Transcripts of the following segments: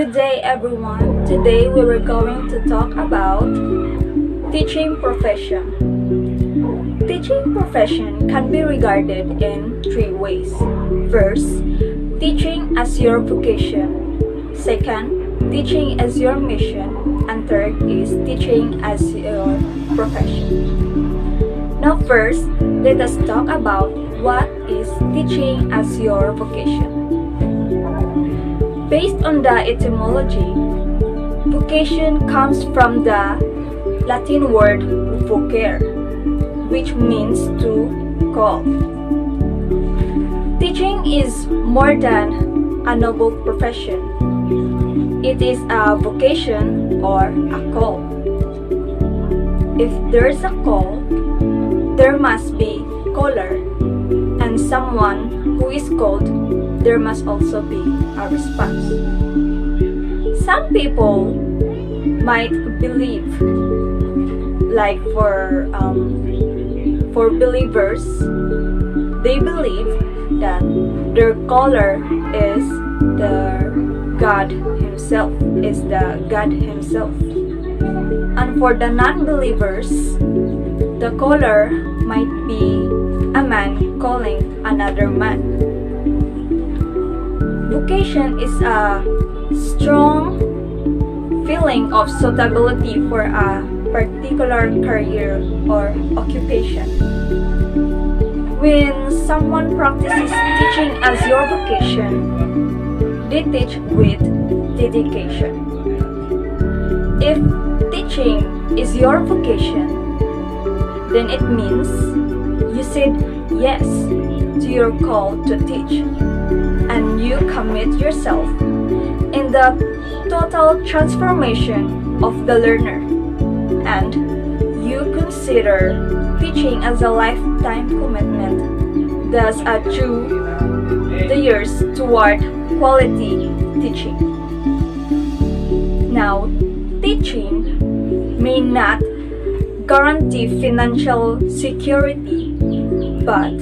Good day everyone. Today we were going to talk about teaching profession. Teaching profession can be regarded in three ways. First, teaching as your vocation. Second, teaching as your mission. And third is teaching as your profession. Now first, let us talk about what is teaching as your vocation. Based on the etymology, vocation comes from the Latin word vocare, which means to call. Teaching is more than a noble profession. It is a vocation or a call. If there is a call, there must be caller, and someone who is called, there must also be a response. Some people might believe, like for believers, they believe that their caller is the God Himself, And for the non-believers, the caller might be a man calling another man. Vocation is a strong feeling of suitability for a particular career or occupation. When someone practices teaching as your vocation, they teach with dedication. If teaching is your vocation, then it means you said yes to your call to teach, and you commit yourself in the total transformation of the learner, and you consider teaching as a lifetime commitment, thus adjure the years toward quality teaching. Now, teaching may not guarantee financial security, but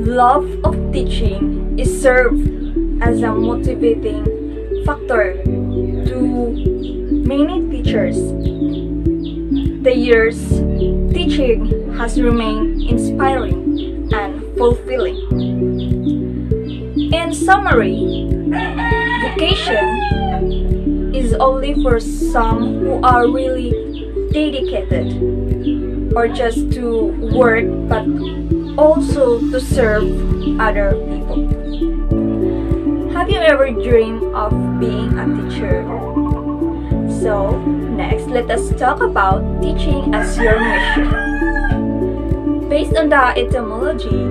love of teaching is served as a motivating factor to many teachers. The years teaching has remained inspiring and fulfilling. In summary, vocation is only for some who are really dedicated, or just to work but also to serve other people. Have you ever dreamed of being a teacher? So, next, let us talk about teaching as your mission. Based on the etymology,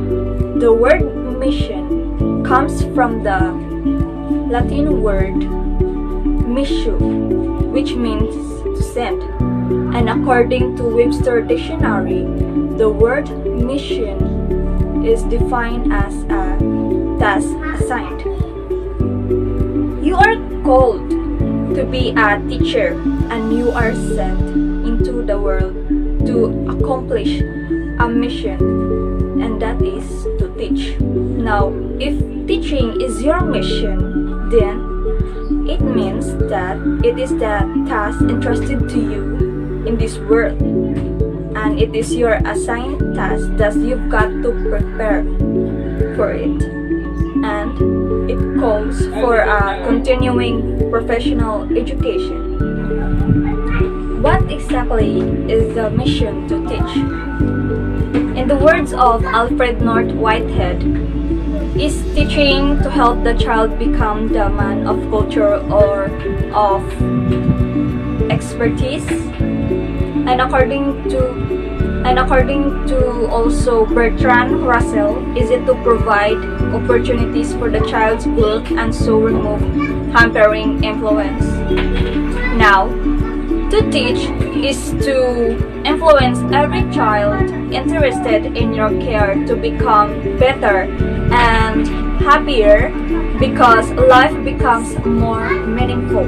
the word mission comes from the Latin word missio, which means to send. And according to Webster Dictionary, the word mission is defined as a task assigned. You are called to be a teacher, and you are sent into the world to accomplish a mission, and that is to teach. Now, if teaching is your mission, then it means that it is the task entrusted to you in this world, and it is your assigned task, thus you've got to prepare for it, and it calls for a continuing professional education. What exactly is the mission to teach? In the words of Alfred North Whitehead, is teaching to help the child become the man of culture or of expertise? And according to also Bertrand Russell, is it to provide opportunities for the child's growth and so remove hampering influence? Now, to teach is to influence every child interested in your care to become better and happier, because life becomes more meaningful.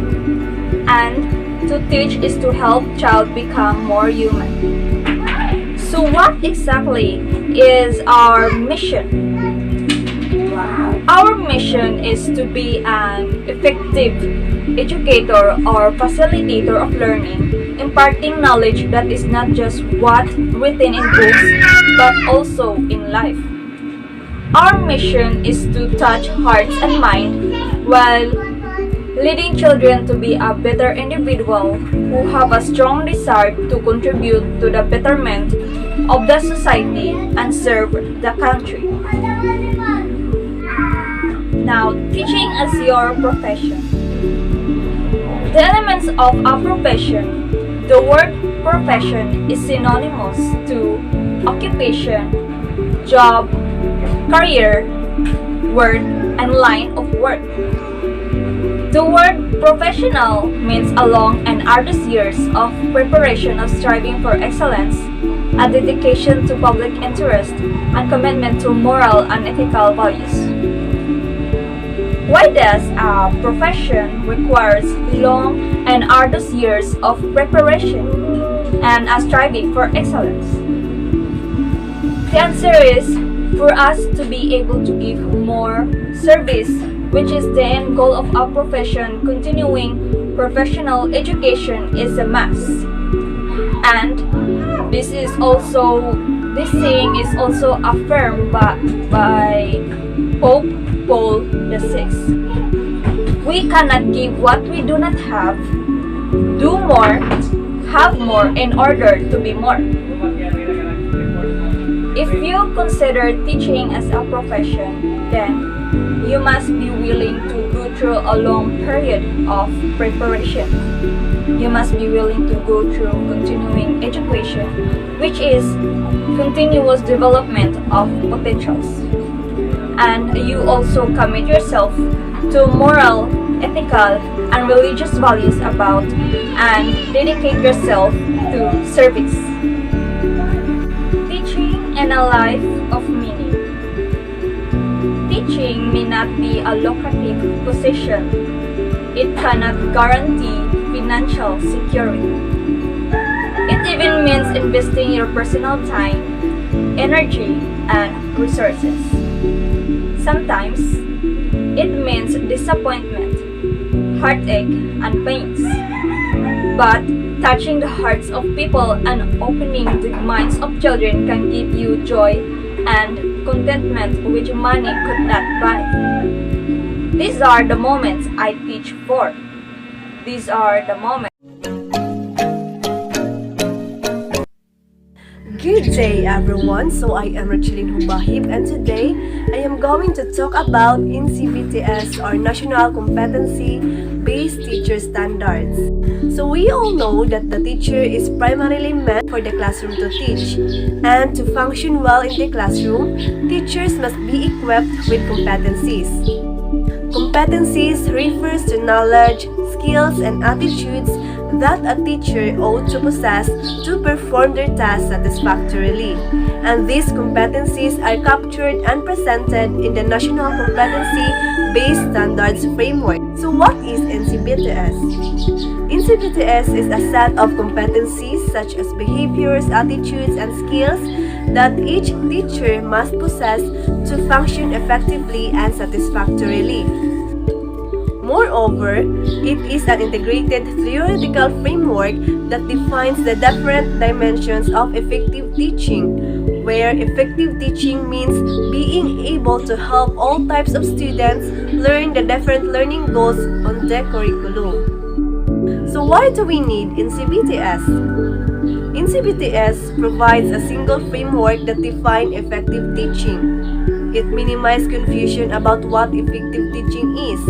And to teach is to help child become more human. So what exactly is our mission? Our mission is to be an effective educator or facilitator of learning, imparting knowledge that is not just what written in books but also in life. Our mission is to touch hearts and minds while leading children to be a better individual who have a strong desire to contribute to the betterment of the society and serve the country. Now, teaching as your profession. The elements of a profession. The word profession is synonymous to occupation, job, career, work, and line of work. The word professional means a long and arduous years of preparation of striving for excellence, a dedication to public interest, and commitment to moral and ethical values. Why does a profession requires long and arduous years of preparation and a striving for excellence? The answer is for us to be able to give more service, which is the end goal of our profession. Continuing professional education is a must. And this saying is also affirmed by Pope Paul VI. We cannot give what we do not have, do more, have more in order to be more. If you consider teaching as a profession, then you must be willing to go through a long period of preparation. You must be willing to go through continuing education, which is continuous development of potentials. And you also commit yourself to moral, ethical, and religious values about and dedicate yourself to service. Teaching and a life of meaning. Teaching may not be a lucrative position. It cannot guarantee financial security. It even means investing your personal time, energy, and resources. Sometimes, it means disappointment, heartache, and pains. But touching the hearts of people and opening the minds of children can give you joy and contentment which money could not buy. These are the moments I teach for. These are the moments. Good day everyone, so I am Rachelin Hubahib and today I am going to talk about NCBTS or National Competency Based Teacher Standards. So we all know that the teacher is primarily meant for the classroom to teach, and to function well in the classroom, teachers must be equipped with competencies. Competencies refers to knowledge, skills, and attitudes that a teacher ought to possess to perform their tasks satisfactorily. And these competencies are captured and presented in the National Competency-Based Standards Framework. So what is NCBTS? NCBTS is a set of competencies such as behaviors, attitudes, and skills that each teacher must possess to function effectively and satisfactorily. Moreover, it is an integrated theoretical framework that defines the different dimensions of effective teaching, where effective teaching means being able to help all types of students learn the different learning goals on the curriculum. So why do we need NCBTS? NCBTS provides a single framework that defines effective teaching. It minimizes confusion about what effective teaching is,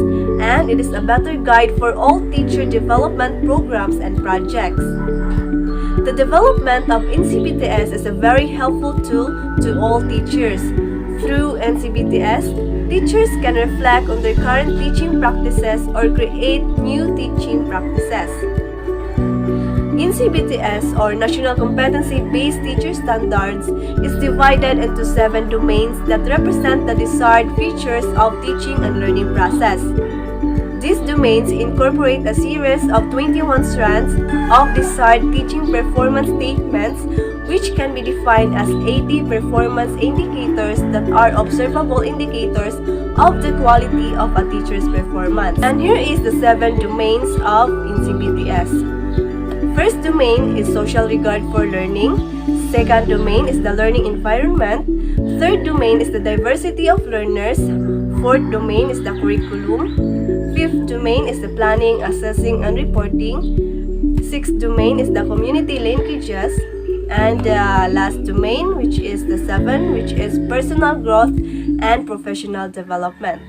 and it is a better guide for all teacher development programs and projects. The development of NCBTS is a very helpful tool to all teachers. Through NCBTS, teachers can reflect on their current teaching practices or create new teaching practices. NCBTS or National Competency-Based Teacher Standards is divided into 7 domains that represent the desired features of teaching and learning process. These domains incorporate a series of 21 strands of desired teaching performance statements, which can be defined as 80 performance indicators that are observable indicators of the quality of a teacher's performance. And here is the 7 domains of INSI-BTS. First domain is social regard for learning. Second domain is the learning environment. Third domain is the diversity of learners. Fourth domain is the curriculum. Fifth domain is the planning, assessing, and reporting. Sixth domain is the community linkages. And the last domain, which is the 7, which is personal growth and professional development.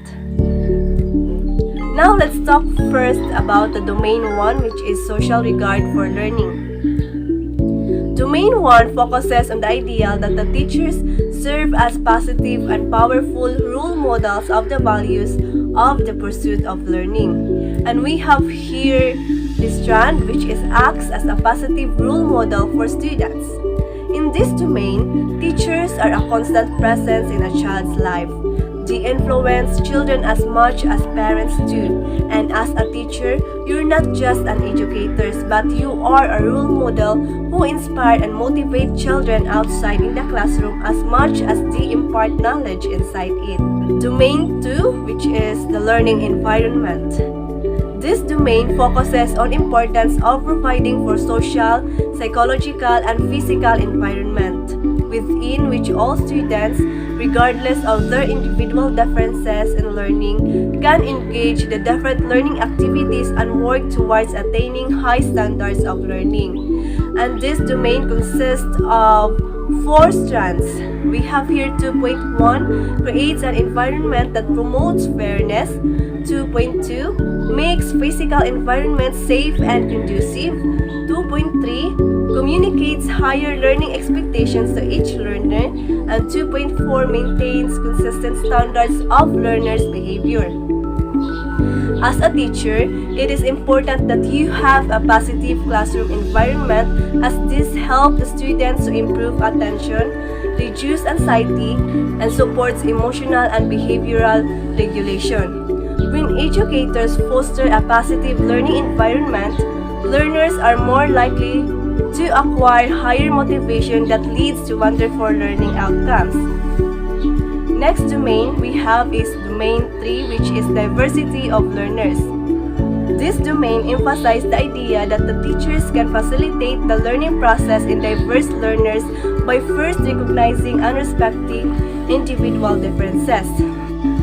Now let's talk first about the domain 1, which is social regard for learning. Domain 1 focuses on the ideal that the teachers serve as positive and powerful role models of the values of the pursuit of learning. And we have here this strand, which acts as a positive role model for students. In this domain, teachers are a constant presence in a child's life. They influence children as much as parents do. And as a teacher, you're not just an educator, but you are a role model who inspire and motivate children outside in the classroom as much as they impart knowledge inside it. Domain 2, which is the learning environment. This domain focuses on importance of providing for social, psychological, and physical environment, within which all students, regardless of their individual differences in learning, can engage the different learning activities and work towards attaining high standards of learning. And this domain consists of 4 strands. We have here 2.1, creates an environment that promotes fairness. 2.2, makes physical environment safe and conducive. 2.3, communicates higher learning expectations to each learner. And 2.4, maintains consistent standards of learners' behavior. As a teacher, it is important that you have a positive classroom environment, as this helps the students to improve attention, reduce anxiety, and supports emotional and behavioral regulation. When educators foster a positive learning environment, learners are more likely to acquire higher motivation that leads to wonderful learning outcomes. Next domain we have is domain 3, which is diversity of learners. This domain emphasizes the idea that the teachers can facilitate the learning process in diverse learners by first recognizing and respecting individual differences.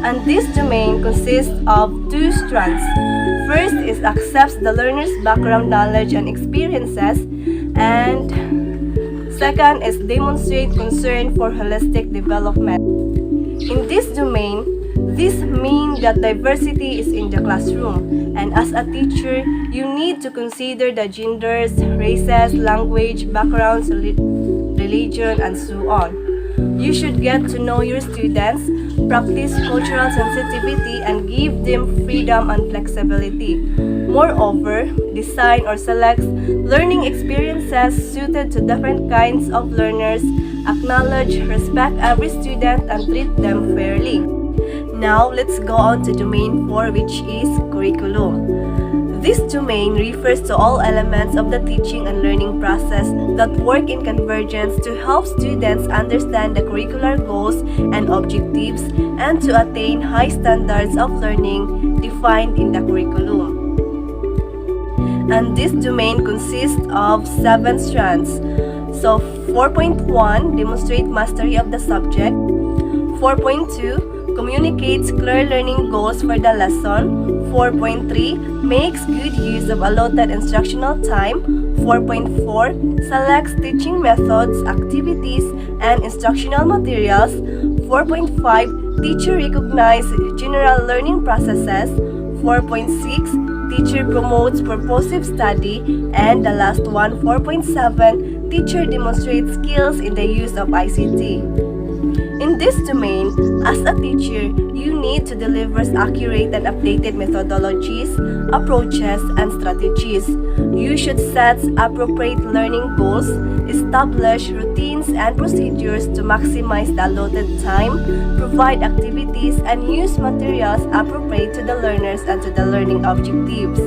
And this domain consists of 2 strands. First is accepts the learner's background knowledge and experiences, and second is demonstrate concern for holistic development. In this domain, this means that diversity is in the classroom, and as a teacher, you need to consider the genders, races, language, backgrounds, religion, and so on. You should get to know your students, practice cultural sensitivity, and give them freedom and flexibility. Moreover, design or select learning experiences suited to different kinds of learners, acknowledge, respect every student, and treat them fairly. Now, let's go on to domain 4, which is curriculum. This domain refers to all elements of the teaching and learning process that work in convergence to help students understand the curricular goals and objectives and to attain high standards of learning defined in the curriculum. And this domain consists of 7 strands. So 4.1, demonstrate mastery of the subject. 4.2, communicates clear learning goals for the lesson. 4.3, makes good use of allotted instructional time. 4.4, selects teaching methods, activities, and instructional materials. 4.5, teacher recognize general learning processes. 4.6, teacher promotes purposive study. And the last one, 4.7, teacher demonstrates skills in the use of ICT. In this domain, as a teacher, you need to deliver accurate and updated methodologies, approaches, and strategies. You should set appropriate learning goals, establish routines and procedures to maximize the allotted time, provide activities, and use materials appropriate to the learners and to the learning objectives.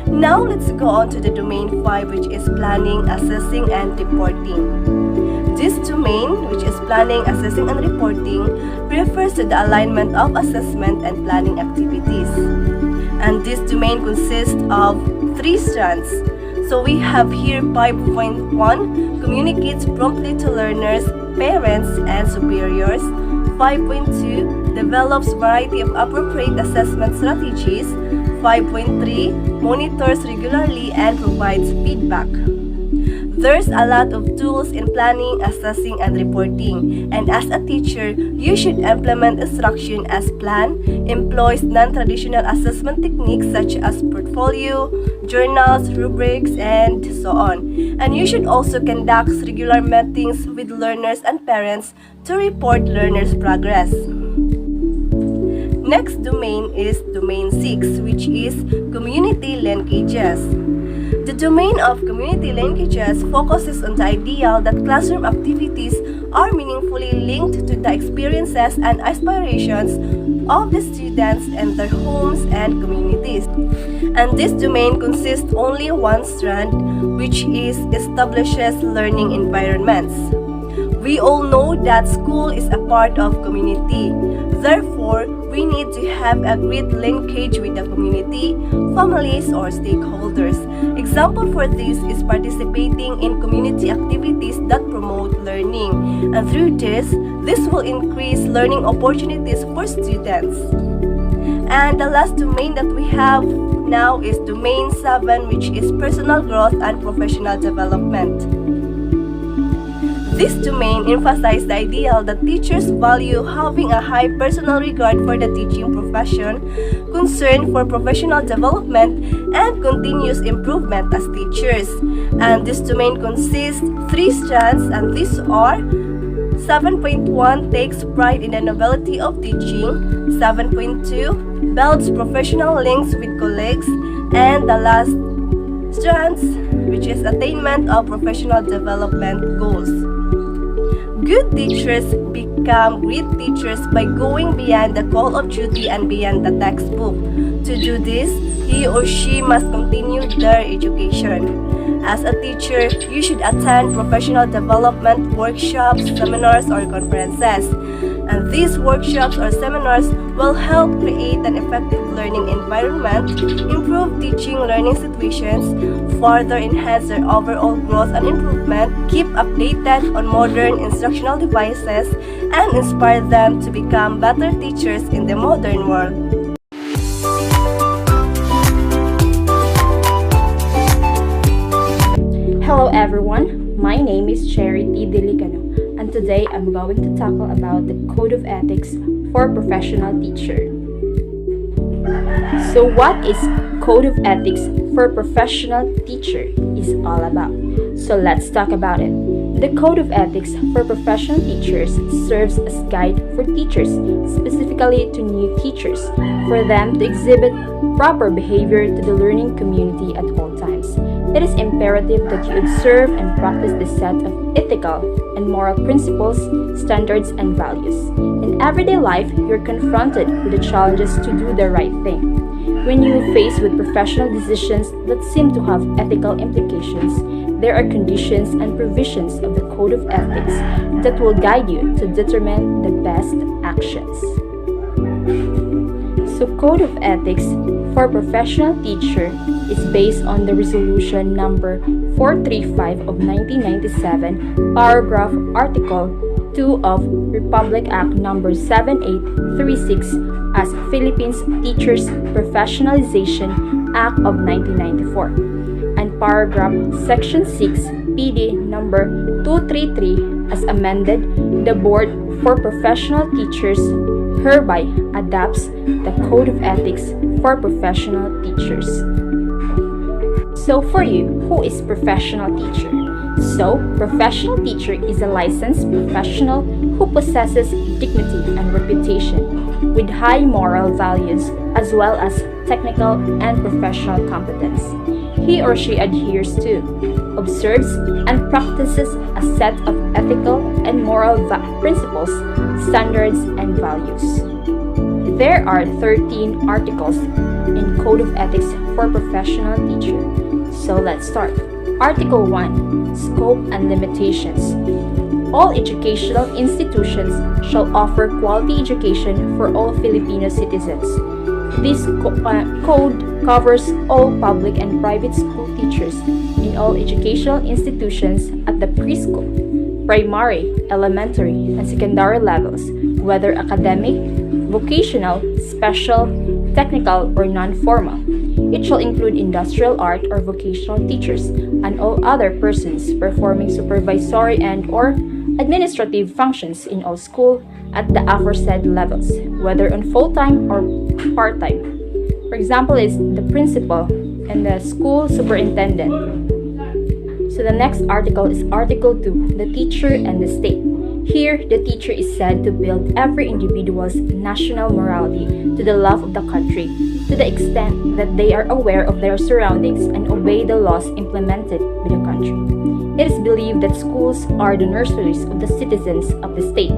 Now let's go on to the domain 5, which is planning, assessing, and reporting. This domain, which is planning, assessing, and reporting refers to the alignment of assessment and planning activities. And this domain consists of 3 strands. So we have here 5.1 communicates promptly to learners, parents, and superiors. 5.2 develops variety of appropriate assessment strategies. 5.3 monitors regularly and provides feedback. There's a lot of tools in planning, assessing, and reporting. And as a teacher, you should implement instruction as planned, employs non-traditional assessment techniques such as portfolio, journals, rubrics, and so on. And you should also conduct regular meetings with learners and parents to report learners' progress. Next domain is domain 6, which is community linkages. The domain of community linkages focuses on the ideal that classroom activities are meaningfully linked to the experiences and aspirations of the students and their homes and communities. And this domain consists only one strand, which is establishes learning environments. We all know that school is a part of community. Therefore, we need to have a great linkage with the community, families, or stakeholders. Example for this is participating in community activities that promote learning. And through this will increase learning opportunities for students. And the last domain that we have now is domain 7, which is personal growth and professional development. This domain emphasizes the ideal that teachers value having a high personal regard for the teaching profession, concern for professional development, and continuous improvement as teachers. And this domain consists 3 strands, and these are 7.1 takes pride in the novelty of teaching, 7.2 builds professional links with colleagues, and the last strands, which is attainment of professional development goals. Good teachers become great teachers by going beyond the call of duty and beyond the textbook. To do this, he or she must continue their education. As a teacher, you should attend professional development workshops, seminars, or conferences. And these workshops or seminars will help create an effective learning environment, improve teaching learning situations, further enhance their overall growth and improvement, keep updated on modern instructional devices, and inspire them to become better teachers in the modern world. Hello everyone, my name is Charity Delicano, and today I'm going to tackle about the Code of Ethics for Professional Teacher. So what is Code of Ethics for Professional Teacher is all about? So let's talk about it. The Code of Ethics for Professional Teachers serves as guide for teachers, specifically to new teachers, for them to exhibit proper behavior to the learning community at all times. It is imperative that you observe and practice this set of ethical and moral principles, standards, and values. In everyday life, you're confronted with the challenges to do the right thing. When you face with professional decisions that seem to have ethical implications, there are conditions and provisions of the Code of Ethics that will guide you to determine the best actions. So Code of Ethics for Professional Teacher is based on the Resolution number 435 of 1997, paragraph Article 2 of Republic Act number 7836 as Philippines Teachers Professionalization Act of 1994, and paragraph Section 6 PD number 233 as amended. The Board for Professional Teachers hereby adopts the Code of Ethics for Professional Teachers. So for you, who is professional teacher? So, professional teacher is a licensed professional who possesses dignity and reputation with high moral values as well as technical and professional competence. He or she adheres to, observes, and practices a set of ethical and moral principles, standards, and values. There are 13 articles in Code of Ethics for Professional Teacher. So let's start. Article 1. Scope and Limitations. All educational institutions shall offer quality education for all Filipino citizens. This code covers all public and private school teachers in all educational institutions at the preschool, primary, elementary, and secondary levels, whether academic, vocational, special, technical, or non-formal. It shall include industrial art or vocational teachers and all other persons performing supervisory and/or administrative functions in all school at the aforesaid levels, whether on full-time or part-time. For example, is the principal and the school superintendent. So the next article is Article 2, the teacher and the state. Here, the teacher is said to build every individual's national morality to the love of the country, to the extent that they are aware of their surroundings and obey the laws implemented by the country. It is believed that schools are the nurseries of the citizens of the state.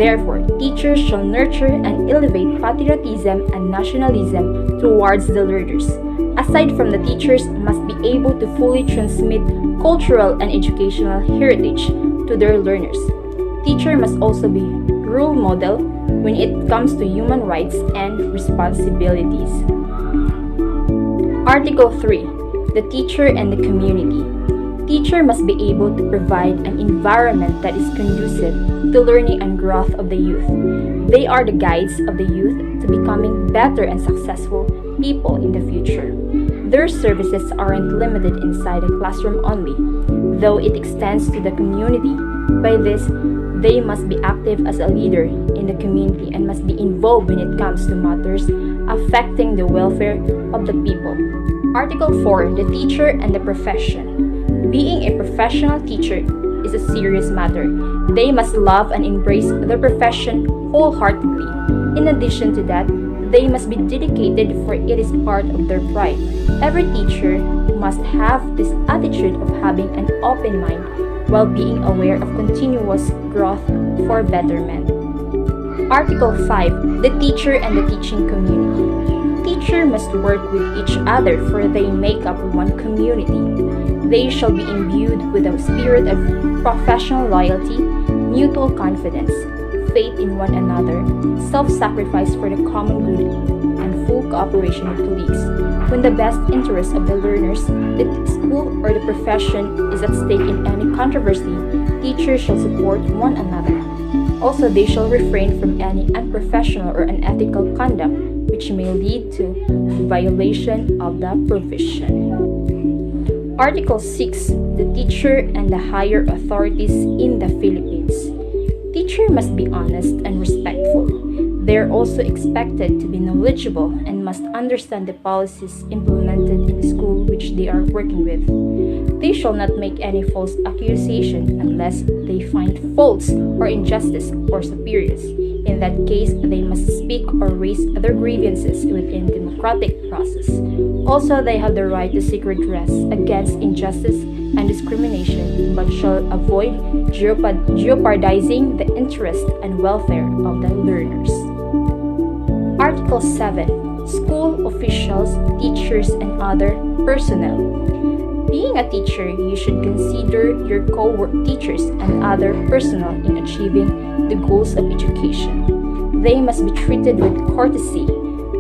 Therefore, teachers shall nurture and elevate patriotism and nationalism towards the learners. Aside from the teachers must be able to fully transmit cultural and educational heritage to their learners. Teacher must also be role model when it comes to human rights and responsibilities. Article 3. The teacher and the community. Teacher must be able to provide an environment that is conducive to learning and growth of the youth. They are the guides of the youth to becoming better and successful people in the future. Their services aren't limited inside the classroom only, though it extends to the community. By this, they must be active as a leader in the community and must be involved when it comes to matters affecting the welfare of the people. Article 4. The teacher and the profession. Being a professional teacher is a serious matter. They must love and embrace their profession wholeheartedly. In addition to that, they must be dedicated, for it is part of their pride. Every teacher must have this attitude of having an open mind while being aware of continuous growth for betterment. Article 5. The teacher and the teaching community. Teacher must work with each other, for they make up one community. They shall be imbued with a spirit of professional loyalty, mutual confidence, faith in one another, self-sacrifice for the common good, and full cooperation with colleagues. When the best interest of the learners, the school, or the profession is at stake in any controversy, teachers shall support one another. Also, they shall refrain from any unprofessional or unethical conduct which may lead to violation of the provision. Article 6. The teacher and the higher authorities in the Philippines. Teacher must be honest and respectful. They are also expected to be knowledgeable and must understand the policies implemented in the school which they are working with. They shall not make any false accusation unless they find faults or injustice or superiors. In that case, they must speak or raise their grievances within the democratic process. Also, they have the right to seek redress against injustice and discrimination, but shall avoid jeopardizing the interest and welfare of the learners. Article 7. School officials, teachers, and other personnel. Being a teacher, you should consider your co-teachers and other personnel in achieving the goals of education. They must be treated with courtesy,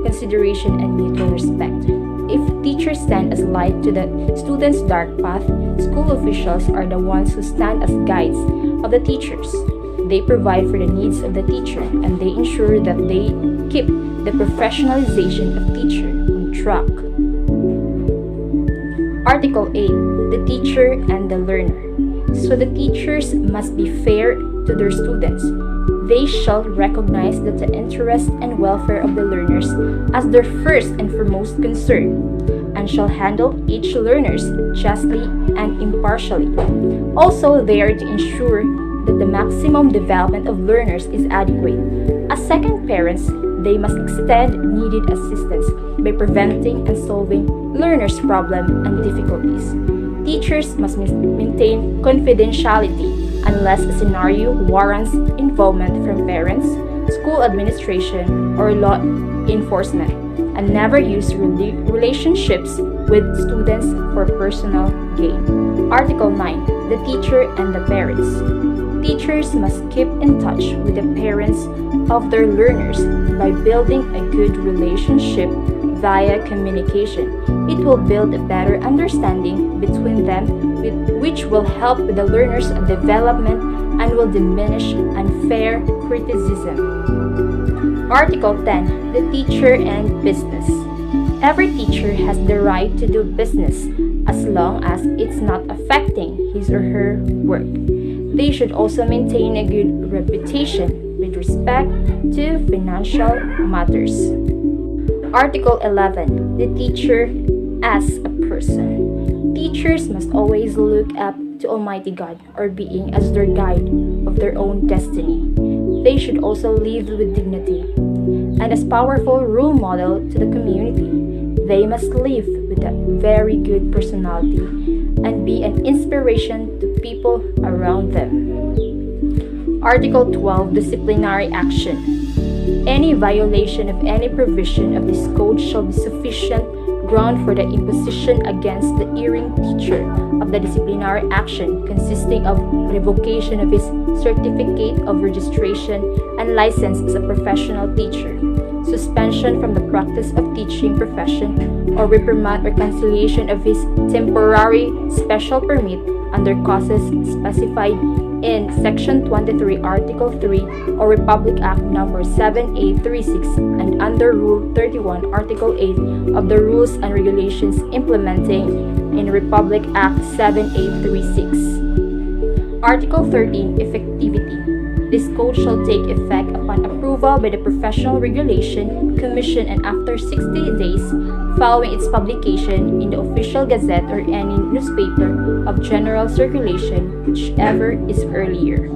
consideration, and mutual respect. If teachers stand as light to the students' dark path, school officials are the ones who stand as guides of the teachers. They provide for the needs of the teacher, and they ensure that they keep the professionalization of teacher on track. Article 8. The teacher and the learner. So the teachers must be fair to their students. They shall recognize that the interest and welfare of the learners as their first and foremost concern, and shall handle each learner justly and impartially. Also, they are to ensure that the maximum development of learners is adequate. As second parents, they must extend needed assistance by preventing and solving learners' problems and difficulties. Teachers must maintain confidentiality unless a scenario warrants involvement from parents, school administration, or law enforcement, and never use relationships with students for personal gain. Article 9. The teacher and the parents. Teachers teachers must keep in touch with the parents of their learners by building a good relationship via communication. It will build a better understanding between them, which will help with the learner's development and will diminish unfair criticism. Article 10. The teacher and business. Every teacher has the right to do business as long as it's not affecting his or her work. They should also maintain a good reputation with respect to financial matters. Article 11. The teacher as a person. Teachers must always look up to Almighty God or being as their guide of their own destiny. They should also live with dignity and as powerful role model to the community. They must live with a very good personality and be an inspiration to people around them. Article 12. Disciplinary action. Any violation of any provision of this code shall be sufficient ground for the imposition against the erring teacher of the disciplinary action consisting of revocation of his certificate of registration and license as a professional teacher, suspension from the practice of teaching profession, or reprimand or cancellation of his temporary special permit under causes specified in Section 23, Article 3, or Republic Act No. 7836, and under Rule 31, Article 8 of the Rules and Regulations implementing in Republic Act 7836. Article 13. Effectivity. This code shall take effect upon approval by the Professional Regulation Commission and after 60 days following its publication in the Official Gazette or any newspaper of general circulation, whichever is earlier.